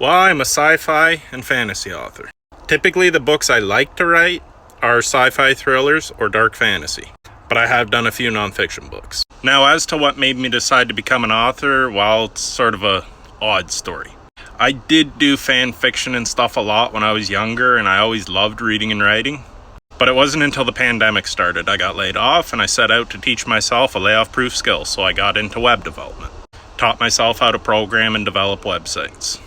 Well, I'm a sci-fi and fantasy author. Typically, the books I like to write are sci-fi thrillers or dark fantasy, but I have done a few nonfiction books. Now, as to what made me decide to become an author, well, it's sort of a odd story. I did do fan fiction and stuff a lot when I was younger, and I always loved reading and writing. But it wasn't until the pandemic started I got laid off, and I set out to teach myself a layoff-proof skill, so I got into web development. Taught myself how to program and develop websites.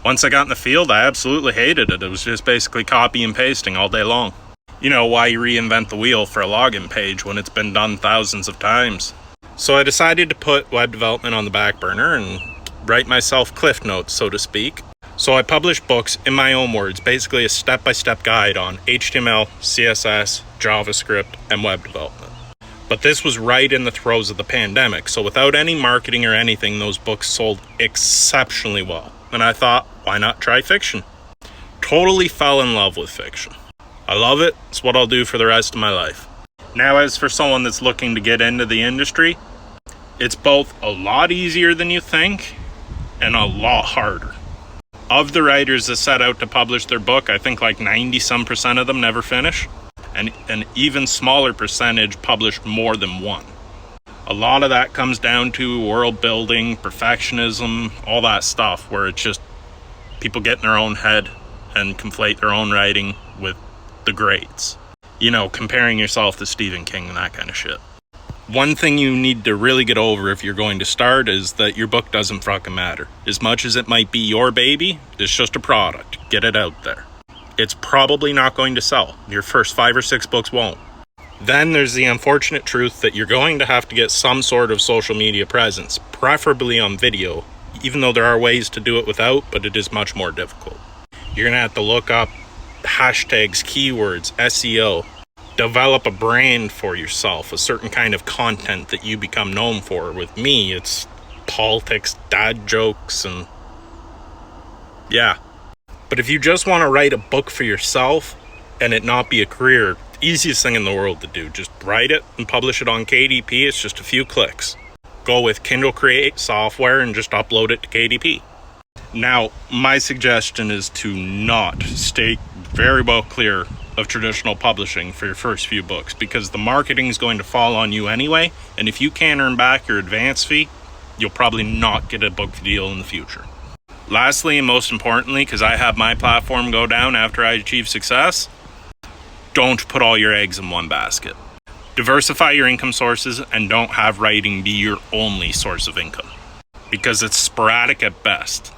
Once I got in the field, I absolutely hated it. It was just basically copy and pasting all day long. You know, why reinvent the wheel for a login page when it's been done thousands of times? So I decided to put web development on the back burner and write myself cliff notes, so to speak. So I published books in my own words, basically a step-by-step guide on HTML, CSS, JavaScript, and web development. But this was right in the throes of the pandemic, so without any marketing or anything, those books sold exceptionally well. And I thought, why not try fiction? Totally fell in love with fiction. I love it. It's what I'll do for the rest of my life. Now, as for someone that's looking to get into the industry, it's both a lot easier than you think and a lot harder. Of the writers that set out to publish their book, I think like 90% of them never finish, and an even smaller percentage publish more than one. A lot of that comes down to world building, perfectionism, all that stuff, where it's just people get in their own head and conflate their own writing with the greats. You know, comparing yourself to Stephen King and that kind of shit. One thing you need to really get over if you're going to start is that your book doesn't fucking matter. As much as it might be your baby, it's just a product. Get it out there. It's probably not going to sell. Your first 5 or 6 books won't. Then there's the unfortunate truth that you're going to have to get some sort of social media presence, preferably on video, even though there are ways to do it without, but it is much more difficult. You're going to have to look up hashtags, keywords, SEO, develop a brand for yourself, a certain kind of content that you become known for. With me, it's politics, dad jokes, and yeah. But if you just want to write a book for yourself and it not be a career, easiest thing in the world to do, just write it and publish it on KDP. It's just a few clicks. Go with Kindle Create software and just upload it to KDP. Now, my suggestion is to not stay very well clear of traditional publishing for your first few books, because the marketing is going to fall on you anyway, and if you can't earn back your advance fee, you'll probably not get a book deal in the future. Lastly, and most importantly, because I have my platform go down after I achieve success, don't put all your eggs in one basket. Diversify your income sources and don't have writing be your only source of income, because it's sporadic at best.